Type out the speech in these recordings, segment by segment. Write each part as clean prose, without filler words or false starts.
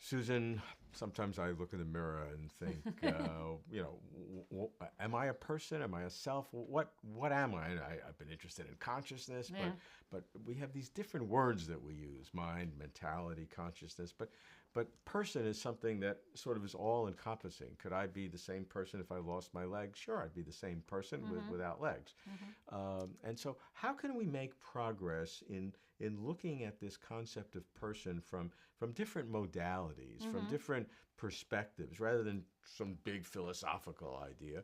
Susan, sometimes I look in the mirror and think, am I a person? Am I a self? What am I? And I've been interested in consciousness, Yeah. but we have these different words that we use: mind, mentality, consciousness. But person is something that sort of is all encompassing. Could I be the same person if I lost my legs? Sure, I'd be the same person without legs. And so, how can we make progress in looking at this concept of person from different modalities, from different perspectives, rather than some big philosophical idea?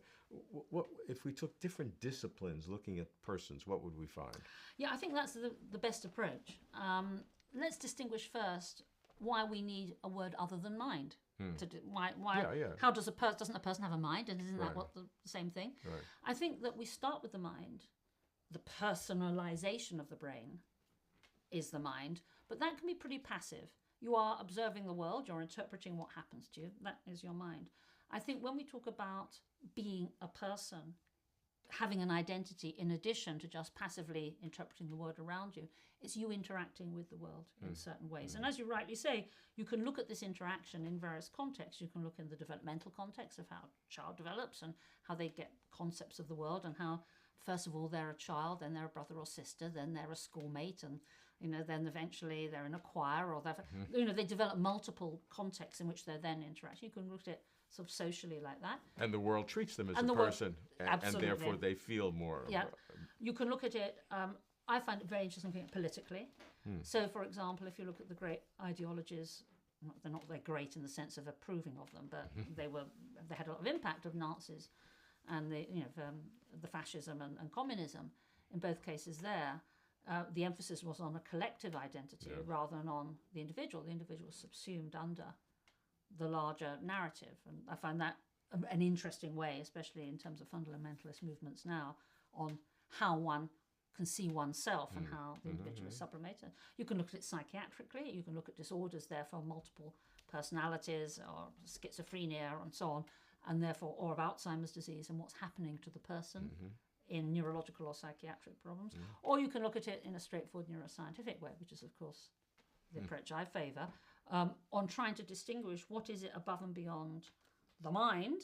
What if we took different disciplines looking at persons? What would we find? Yeah, I think that's the best approach. Let's distinguish first why we need a word other than mind. Why? Yeah. How doesn't a person have a mind? And isn't Right. that what the same thing? Right. I think that we start with the mind. The personalization of the brain is the mind, but that can be pretty passive. You are observing the world, you're interpreting what happens to you. That is your mind. I think when we talk about being a person, having an identity in addition to just passively interpreting the world around you, it's you interacting with the world in certain ways. And as you rightly say, you can look at this interaction in various contexts. You can look in the developmental context of how a child develops and how they get concepts of the world, and how first of all they're a child, then they're a brother or sister, then they're a schoolmate, and then eventually they're in a choir, or they develop multiple contexts in which they're then interacting. You can look at it sort of socially like that. And the world treats them as And a the world- person, and Absolutely. therefore they feel more. Yeah. You can look at it, I find it very interesting looking at politically. So, for example, if you look at the great ideologies, they're not very great in the sense of approving of them, but they had a lot of impact of Nazis and the fascism and communism. In both cases there, the emphasis was on a collective identity rather than on the individual. The individual was subsumed under the larger narrative. And I find that an interesting way, especially in terms of fundamentalist movements now, on how one can see oneself and how the individual is sublimated. You can look at it psychiatrically, you can look at disorders, therefore multiple personalities or schizophrenia and so on, and therefore, or of Alzheimer's disease and what's happening to the person in neurological or psychiatric problems. Or you can look at it in a straightforward neuroscientific way, which is, of course, the approach I favour, on trying to distinguish what is it above and beyond the mind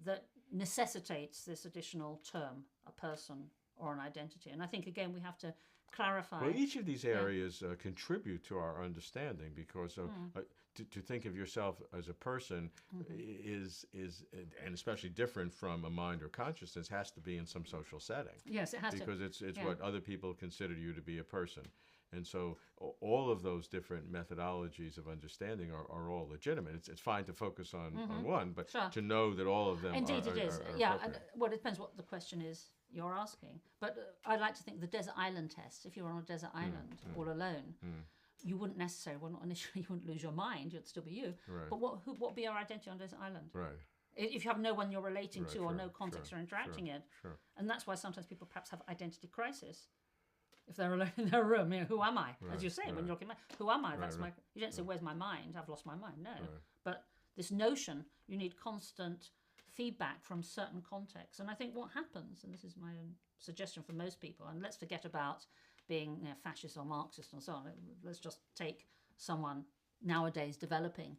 that necessitates this additional term, a person or an identity. And I think, again, we have to clarify. Well, each of these areas contribute to our understanding, because to think of yourself as a person is, and especially different from a mind or consciousness, has to be in some social setting. Yes, it has because to. it's what other people consider you to be a person. And so all of those different methodologies of understanding are all legitimate. It's fine to focus on one, but Sure. to know that all of them Indeed, are it is. are Yeah, and, appropriate. well, it depends what the question is you're asking. But I like to think the desert island test, if you were on a desert island all alone, you wouldn't necessarily, well, not initially, you wouldn't lose your mind, you'd still be you. Right. But what would be your identity on a desert island? Right. If you have no one you're relating Right, to or sure, no context sure, you're interacting in. Sure. And that's why sometimes people perhaps have identity crisis. If they're alone in their room, who am I? As you say, when you're looking at, who am I? That's my. You don't say, where's my mind? I've lost my mind. No. But this notion, you need constant feedback from certain contexts. And I think what happens, and this is my own suggestion for most people, and let's forget about being fascist or Marxist and so on. Let's just take someone nowadays developing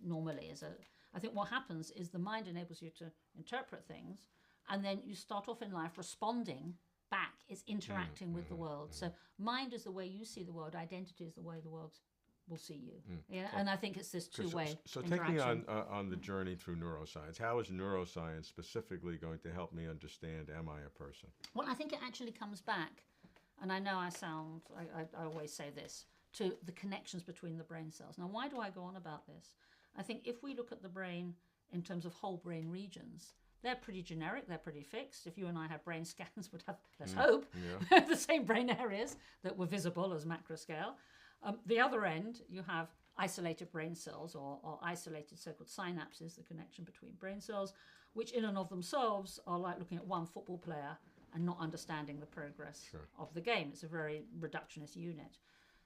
normally as a. I think what happens is the mind enables you to interpret things, and then you start off in life responding back. It's interacting with the world. So mind is the way you see the world. Identity is the way the world will see you. Yeah, and I think it's this two-way So interaction. take me on the journey through neuroscience. How is neuroscience specifically going to help me understand, am I a person? Well, I think it actually comes back, and I know I always say this, to the connections between the brain cells. Now, why do I go on about this? I think if we look at the brain in terms of whole brain regions, they're pretty generic, they're pretty fixed. If you and I have brain scans, would have, let's hope, the same brain areas that were visible as macro scale. The other end, you have isolated brain cells or isolated so-called synapses, the connection between brain cells, which in and of themselves are like looking at one football player and not understanding the progress of the game. It's a very reductionist unit.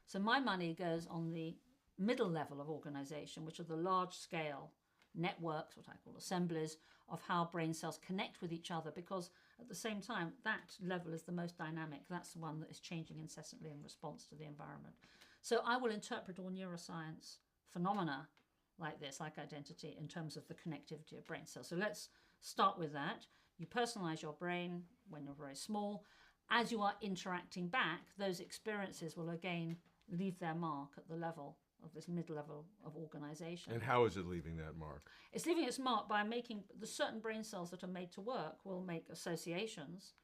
So my money goes on the middle level of organization, which are the large-scale networks, what I call assemblies, of how brain cells connect with each other, because at the same time, that level is the most dynamic. That's the one that is changing incessantly in response to the environment. So I will interpret all neuroscience phenomena like this, like identity, in terms of the connectivity of brain cells. So let's start with that. You personalize your brain when you're very small. As you are interacting back, those experiences will again leave their mark at the level of this mid-level of organization. And how is it leaving that mark? It's leaving its mark by making the certain brain cells that are made to work will make associations.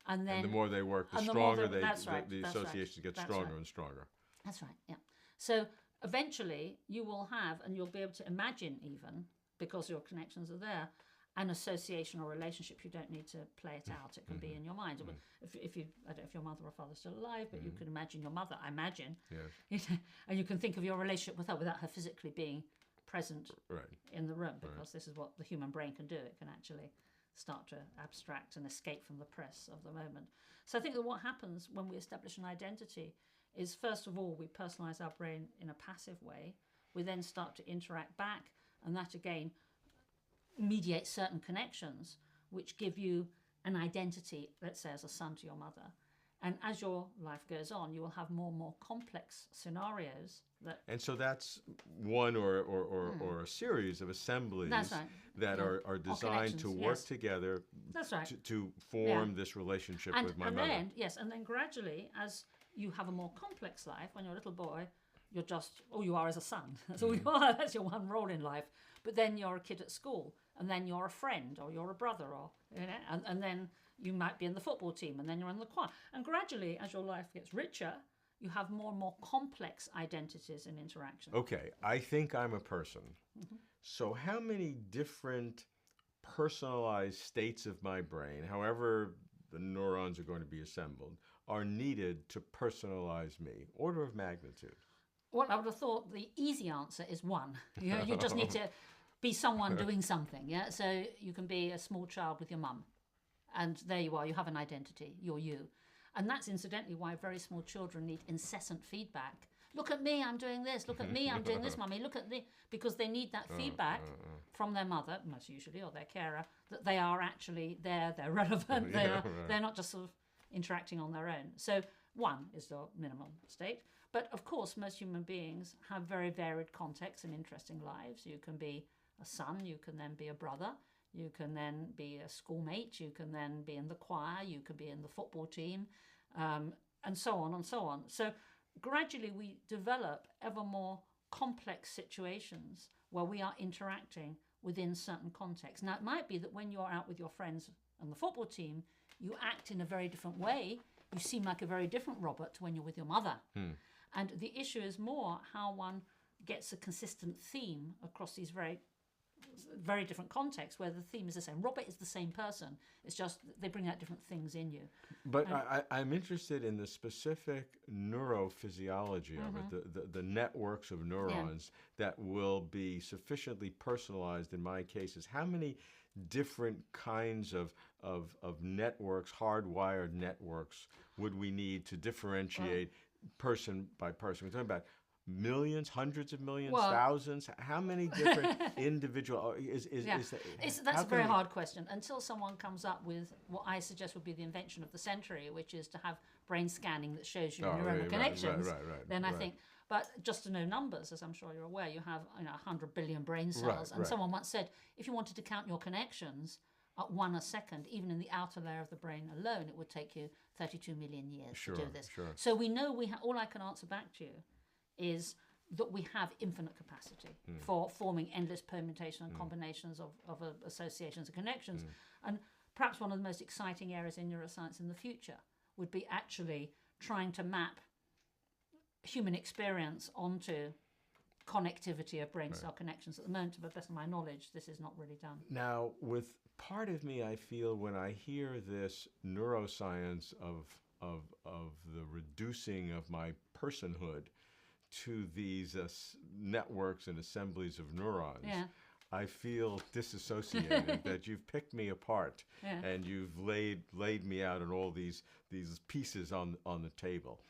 And then And the more they work, the stronger the associations get stronger and stronger. That's right, yeah. So eventually you will have, and you'll be able to imagine even, because your connections are there, an association or relationship. You don't need to play it out. It can be in your mind. If you, I don't know if your mother or father is still alive, but you can imagine your mother, I imagine. Yes. And you can think of your relationship with her without her physically being present in the room, because this is what the human brain can do. It can actually start to abstract and escape from the press of the moment. So I think that what happens when we establish an identity is, first of all, we personalize our brain in a passive way. We then start to interact back, and that again mediate certain connections which give you an identity, let's say as a son to your mother. And as your life goes on, you will have more and more complex scenarios that... And so that's one or a series of assemblies that are designed to work together to form this relationship with my mother. And then gradually, as you have a more complex life, when you're a little boy, you're just all you are as a son. That's all you are. That's your one role in life. But then you're a kid at school, and then you're a friend, or you're a brother, or and then you might be in the football team, and then you're in the choir. And gradually, as your life gets richer, you have more and more complex identities and interactions. Okay, I think I'm a person. So how many different personalized states of my brain, however the neurons are going to be assembled, are needed to personalize me? Order of magnitude. Well, I would have thought the easy answer is one. You just need to be someone doing something. Yeah, so you can be a small child with your mum, and there you are. You have an identity. You're you, and that's incidentally why very small children need incessant feedback. Look at me, I'm doing this. Look at me, I'm doing this, mummy. Look at me, because they need that feedback from their mother, most usually, or their carer, that they are actually there. They're relevant. They're not just sort of interacting on their own. So one is the minimum state. But of course, most human beings have very varied contexts and interesting lives. You can be a son, you can then be a brother, you can then be a schoolmate, you can then be in the choir, you could be in the football team, and so on and so on. So gradually we develop ever more complex situations where we are interacting within certain contexts. Now, it might be that when you're out with your friends and the football team, you act in a very different way. You seem like a very different Robert to when you're with your mother. And the issue is more how one gets a consistent theme across these very, very different contexts where the theme is the same. Robert is the same person. It's just they bring out different things in you. But I'm interested in the specific neurophysiology of it, the networks of neurons that will be sufficiently personalized in my cases. How many different kinds of networks, hardwired networks, would we need to differentiate person by person? We're talking about millions, hundreds of millions, thousands. How many different individual is that? That's a very hard question. Until someone comes up with what I suggest would be the invention of the century, which is to have brain scanning that shows you neuronal connections. Then I think. But just to know numbers, as I'm sure you're aware, you have 100 billion brain cells, and someone once said if you wanted to count your connections at 1 a second, even in the outer layer of the brain alone, it would take you 32 million years to do this. So we know all I can answer back to you is that we have infinite capacity for forming endless permutation and combinations of associations and connections. And perhaps one of the most exciting areas in neuroscience in the future would be actually trying to map human experience onto connectivity of brain cell connections. At the moment, to the best of my knowledge, this is not really done. Now, with part of me, I feel when I hear this neuroscience of the reducing of my personhood to these networks and assemblies of neurons, I feel disassociated, that you've picked me apart and you've laid me out on all these pieces on the table.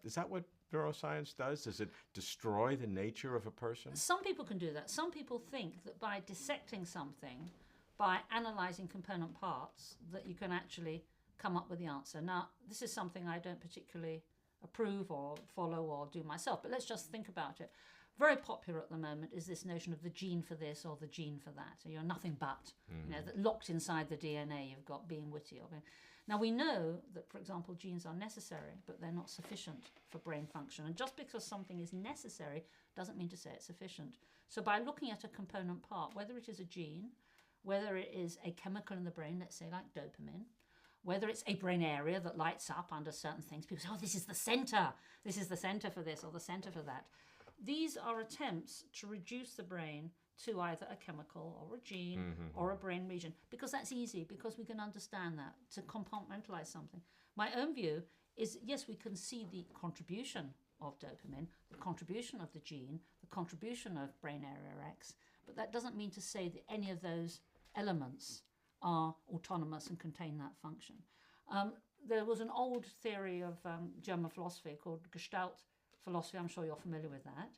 Is that what neuroscience does? Does it destroy the nature of a person? Some people can do that. Some people think that by dissecting something, by analysing component parts, that you can actually come up with the answer. Now, this is something I don't particularly approve or follow or do myself, but let's just think about it. very popular at the moment is this notion of the gene for this or the gene for that. So you're nothing but, that locked inside the DNA, you've got being witty. Now, we know that, for example, genes are necessary, but they're not sufficient for brain function. And just because something is necessary doesn't mean to say it's sufficient. So by looking at a component part, whether it is a gene, whether it is a chemical in the brain, let's say like dopamine, whether it's a brain area that lights up under certain things, people say, oh, this is the center for this or the center for that. These are attempts to reduce the brain to either a chemical or a gene or a brain region, because that's easy, because we can understand that, to compartmentalize something. My own view is, yes, we can see the contribution of dopamine, the contribution of the gene, the contribution of brain area X, but that doesn't mean to say that any of those elements are autonomous and contain that function. There was an old theory of German philosophy called Gestalt philosophy, I'm sure you're familiar with that,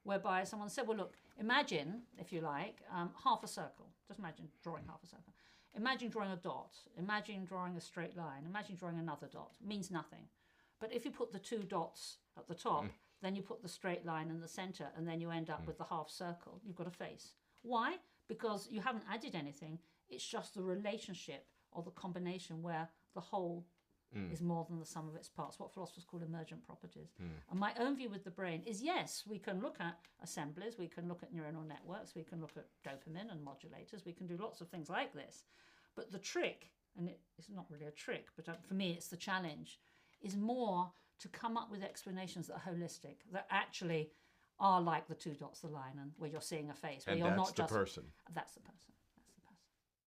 whereby someone said, well, look, imagine, if you like, half a circle. Just imagine drawing half a circle. Imagine drawing a dot. Imagine drawing a straight line. Imagine drawing another dot. It means nothing. But if you put the two dots at the top, then you put the straight line in the center, and then you end up with the half circle. You've got a face. Why? Because you haven't added anything. It's just the relationship or the combination where the whole is more than the sum of its parts, what philosophers call emergent properties. And my own view with the brain is, yes, we can look at assemblies, we can look at neuronal networks, we can look at dopamine and modulators, we can do lots of things like this. But the trick, and it's not really a trick, but for me it's the challenge, is more to come up with explanations that are holistic, that actually are like the two dots, the line, and where you're seeing a face. Where And you're that's not the just, person. That's the person.